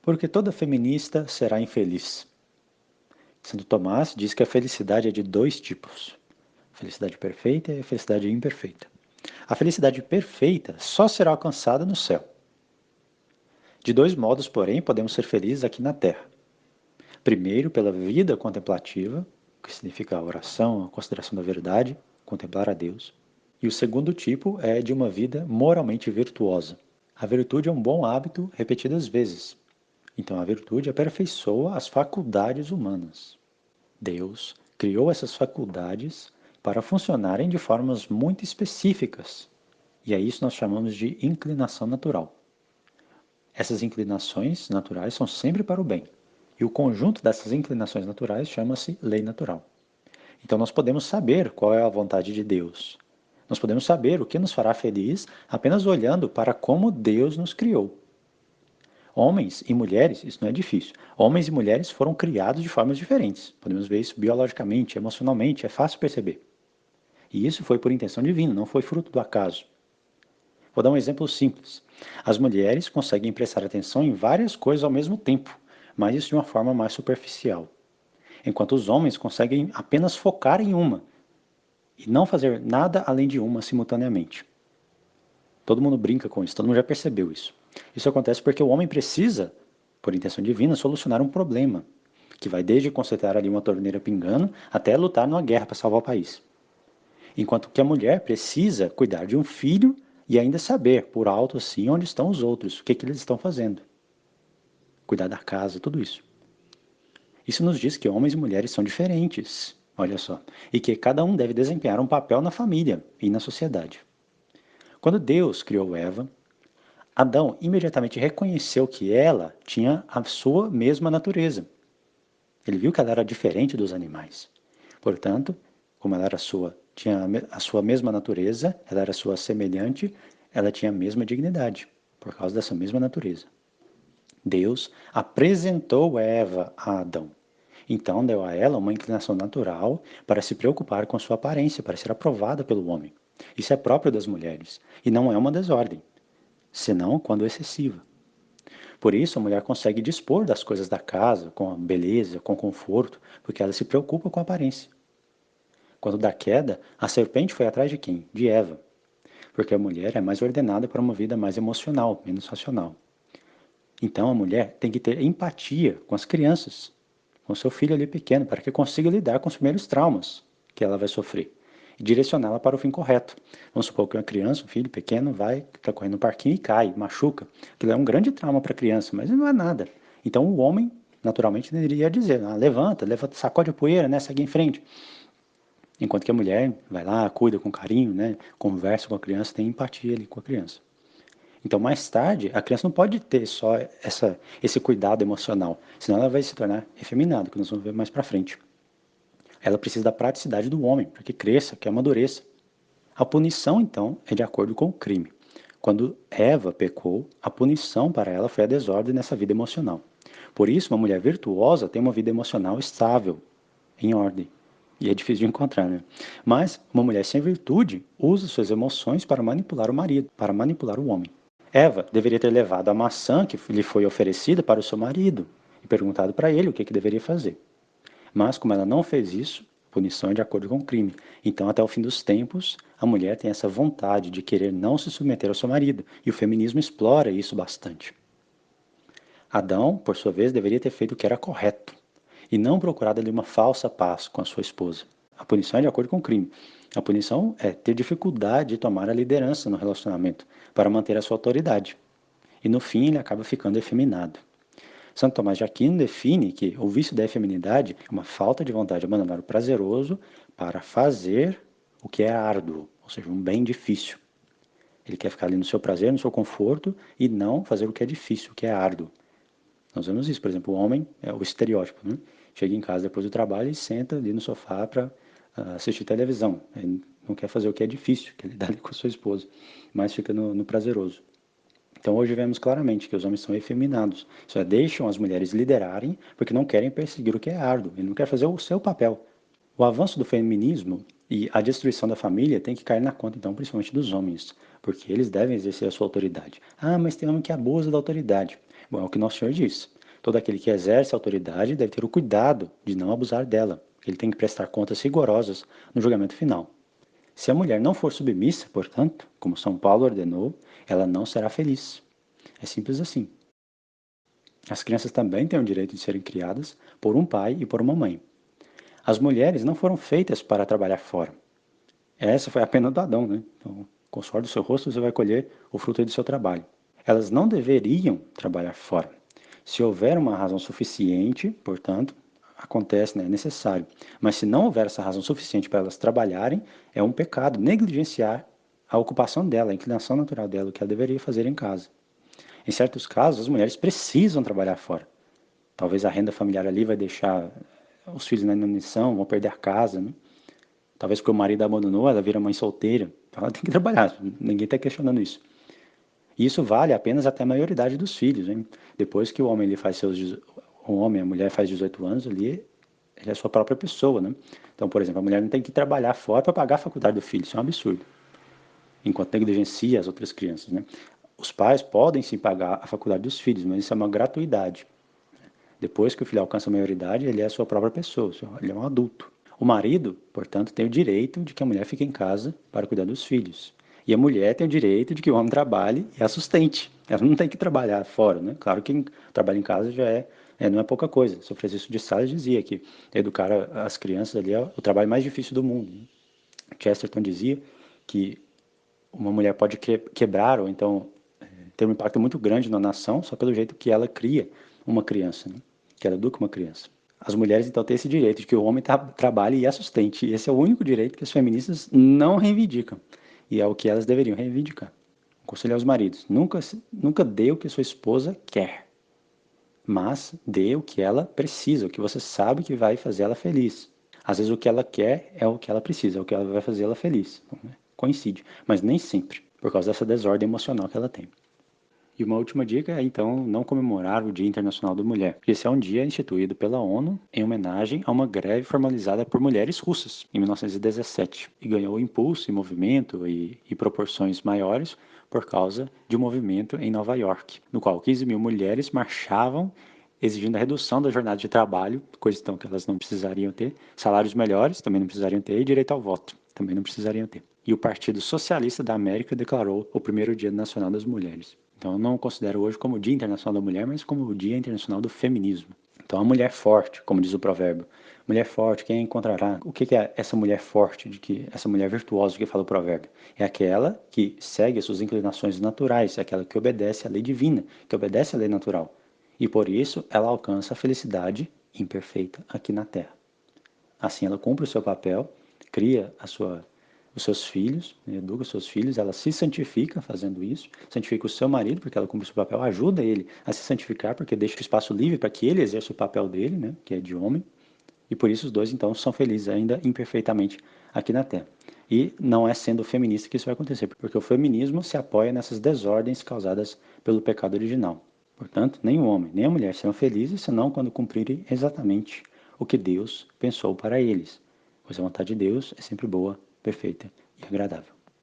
Porque toda feminista será infeliz. Santo Tomás diz que a felicidade é de dois tipos: a felicidade perfeita e a felicidade imperfeita. A felicidade perfeita só será alcançada no céu. De dois modos, porém, podemos ser felizes aqui na terra. Primeiro, pela vida contemplativa, que significa a oração, a consideração da verdade, contemplar a Deus. E o segundo tipo é de uma vida moralmente virtuosa. A virtude é um bom hábito repetidas vezes. Então a virtude aperfeiçoa as faculdades humanas. Deus criou essas faculdades para funcionarem de formas muito específicas. E a isso nós chamamos de inclinação natural. Essas inclinações naturais são sempre para o bem. E o conjunto dessas inclinações naturais chama-se lei natural. Então nós podemos saber qual é a vontade de Deus. Nós podemos saber o que nos fará feliz apenas olhando para como Deus nos criou. Homens e mulheres, isso não é difícil. Homens e mulheres foram criados de formas diferentes. Podemos ver isso biologicamente, emocionalmente, é fácil perceber. E isso foi por intenção divina, não foi fruto do acaso. Vou dar um exemplo simples. As mulheres conseguem prestar atenção em várias coisas ao mesmo tempo, mas isso de uma forma mais superficial. Enquanto os homens conseguem apenas focar em uma e não fazer nada além de uma simultaneamente. Todo mundo brinca com isso, todo mundo já percebeu isso. Isso acontece porque o homem precisa, por intenção divina, solucionar um problema, que vai desde consertar ali uma torneira pingando até lutar numa guerra para salvar o país. Enquanto que a mulher precisa cuidar de um filho e ainda saber, por alto assim, onde estão os outros, o que eles estão fazendo. Cuidar da casa, tudo isso. Isso nos diz que homens e mulheres são diferentes, olha só, e que cada um deve desempenhar um papel na família e na sociedade. Quando Deus criou Eva, Adão imediatamente reconheceu que ela tinha a sua mesma natureza. Ele viu que ela era diferente dos animais. Portanto, como ela era tinha a sua mesma natureza, ela era sua semelhante, ela tinha a mesma dignidade, por causa dessa mesma natureza. Deus apresentou Eva a Adão. Então deu a ela uma inclinação natural para se preocupar com sua aparência, para ser aprovada pelo homem. Isso é próprio das mulheres, e não é uma desordem, senão quando excessiva. Por isso, a mulher consegue dispor das coisas da casa com beleza, com conforto, porque ela se preocupa com a aparência. Quando da queda, a serpente foi atrás de quem? De Eva, porque a mulher é mais ordenada para uma vida mais emocional, menos racional. Então, a mulher tem que ter empatia com as crianças, com seu filho ali pequeno, para que consiga lidar com os primeiros traumas que ela vai sofrer e direcioná-la para o fim correto. Vamos supor que uma criança, um filho pequeno, está correndo no parquinho e cai, machuca. Aquilo é um grande trauma para a criança, mas não é nada. Então o homem, naturalmente, deveria dizer, levanta, sacode a poeira, né, segue em frente. Enquanto que a mulher vai lá, cuida com carinho, né, conversa com a criança, tem empatia ali com a criança. Então, mais tarde, a criança não pode ter só esse cuidado emocional, senão ela vai se tornar efeminada, que nós vamos ver mais para frente. Ela precisa da praticidade do homem, para que cresça, que amadureça. A punição, então, é de acordo com o crime. Quando Eva pecou, a punição para ela foi a desordem nessa vida emocional. Por isso, uma mulher virtuosa tem uma vida emocional estável, em ordem. E é difícil de encontrar, né? Mas uma mulher sem virtude usa suas emoções para manipular o marido, para manipular o homem. Eva deveria ter levado a maçã que lhe foi oferecida para o seu marido e perguntado para ele o que deveria fazer. Mas, como ela não fez isso, punição é de acordo com o crime. Então, até o fim dos tempos, a mulher tem essa vontade de querer não se submeter ao seu marido, e o feminismo explora isso bastante. Adão, por sua vez, deveria ter feito o que era correto, e não procurado ali uma falsa paz com a sua esposa. A punição é de acordo com o crime. A punição é ter dificuldade de tomar a liderança no relacionamento, para manter a sua autoridade. E no fim ele acaba ficando efeminado. Santo Tomás de Aquino define que o vício da efeminidade é uma falta de vontade de abandonar o prazeroso para fazer o que é árduo, ou seja, um bem difícil. Ele quer ficar ali no seu prazer, no seu conforto e não fazer o que é difícil, o que é árduo. Nós vemos isso, por exemplo, o homem é o estereótipo, né? Chega em casa depois do trabalho e senta ali no sofá para assistir televisão. Ele não quer fazer o que é difícil, que ele dá ali com a sua esposa, mas fica no prazeroso. Então hoje vemos claramente que os homens são efeminados, só deixam as mulheres liderarem porque não querem perseguir o que é árduo, e não querem fazer o seu papel. O avanço do feminismo e a destruição da família tem que cair na conta, então, principalmente dos homens, porque eles devem exercer a sua autoridade. Ah, mas tem homem que abusa da autoridade. Bom, é o que nosso Senhor diz. Todo aquele que exerce autoridade deve ter o cuidado de não abusar dela. Ele tem que prestar contas rigorosas no julgamento final. Se a mulher não for submissa, portanto, como São Paulo ordenou, ela não será feliz. É simples assim. As crianças também têm o direito de serem criadas por um pai e por uma mãe. As mulheres não foram feitas para trabalhar fora. Essa foi a pena do Adão, né? Então, com o suor do seu rosto você vai colher o fruto do seu trabalho. Elas não deveriam trabalhar fora. Se houver uma razão suficiente, portanto, acontece, né? É necessário. Mas se não houver essa razão suficiente para elas trabalharem, é um pecado negligenciar a ocupação dela, a inclinação natural dela, o que ela deveria fazer em casa. Em certos casos, as mulheres precisam trabalhar fora. Talvez a renda familiar ali vai deixar os filhos na inanição, vão perder a casa, né? Talvez porque o marido abandonou, ela vira mãe solteira. Então ela tem que trabalhar, ninguém está questionando isso. E isso vale apenas até a maioridade dos filhos, hein? Depois que o homem ele faz o homem, a mulher faz 18 anos ali, ele é a sua própria pessoa, né? Então, por exemplo, a mulher não tem que trabalhar fora para pagar a faculdade do filho, isso é um absurdo. Enquanto negligencia as outras crianças, né? Os pais podem sim pagar a faculdade dos filhos, mas isso é uma gratuidade. Depois que o filho alcança a maioridade, ele é a sua própria pessoa, ele é um adulto. O marido, portanto, tem o direito de que a mulher fique em casa para cuidar dos filhos. E a mulher tem o direito de que o homem trabalhe e a sustente. Ela não tem que trabalhar fora, né? Claro que trabalho em casa já não é pouca coisa. São Francisco de Sales dizia que educar as crianças ali é o trabalho mais difícil do mundo. Chesterton dizia que uma mulher pode quebrar ou então ter um impacto muito grande na nação só pelo jeito que ela cria uma criança, né? Que ela educa uma criança. As mulheres, então, têm esse direito de que o homem trabalhe e a sustente. E esse é o único direito que as feministas não reivindicam. E é o que elas deveriam reivindicar. Conselho aos maridos: nunca dê o que sua esposa quer, mas dê o que ela precisa, o que você sabe que vai fazer ela feliz. Às vezes o que ela quer é o que ela precisa, é o que ela vai fazer ela feliz. Então, né? Coincide, mas nem sempre, por causa dessa desordem emocional que ela tem. E uma última dica é, então, não comemorar o Dia Internacional da Mulher. Esse é um dia instituído pela ONU em homenagem a uma greve formalizada por mulheres russas em 1917 e ganhou impulso e movimento e proporções maiores por causa de um movimento em Nova York, no qual 15 mil mulheres marchavam exigindo a redução da jornada de trabalho, coisa então que elas não precisariam ter, salários melhores, também não precisariam ter, e direito ao voto, também não precisariam ter. E o Partido Socialista da América declarou o primeiro Dia Nacional das Mulheres. Então eu não considero hoje como o Dia Internacional da Mulher, mas como o Dia Internacional do Feminismo. Então a mulher forte, como diz o provérbio, mulher forte, quem a encontrará? O que é essa mulher forte, essa mulher virtuosa que fala o provérbio? É aquela que segue as suas inclinações naturais, é aquela que obedece à lei divina, que obedece à lei natural. E por isso ela alcança a felicidade imperfeita aqui na Terra. Assim ela cumpre o seu papel, cria os seus filhos, educa os seus filhos, ela se santifica fazendo isso, santifica o seu marido porque ela cumpre o seu papel, ajuda ele a se santificar porque deixa o espaço livre para que ele exerça o papel dele, né, que é de homem, e por isso os dois então são felizes ainda imperfeitamente aqui na Terra. E não é sendo feminista que isso vai acontecer, porque o feminismo se apoia nessas desordens causadas pelo pecado original. Portanto, nem o homem nem a mulher serão felizes senão quando cumprirem exatamente o que Deus pensou para eles, pois a vontade de Deus é sempre boa, perfeita e agradável.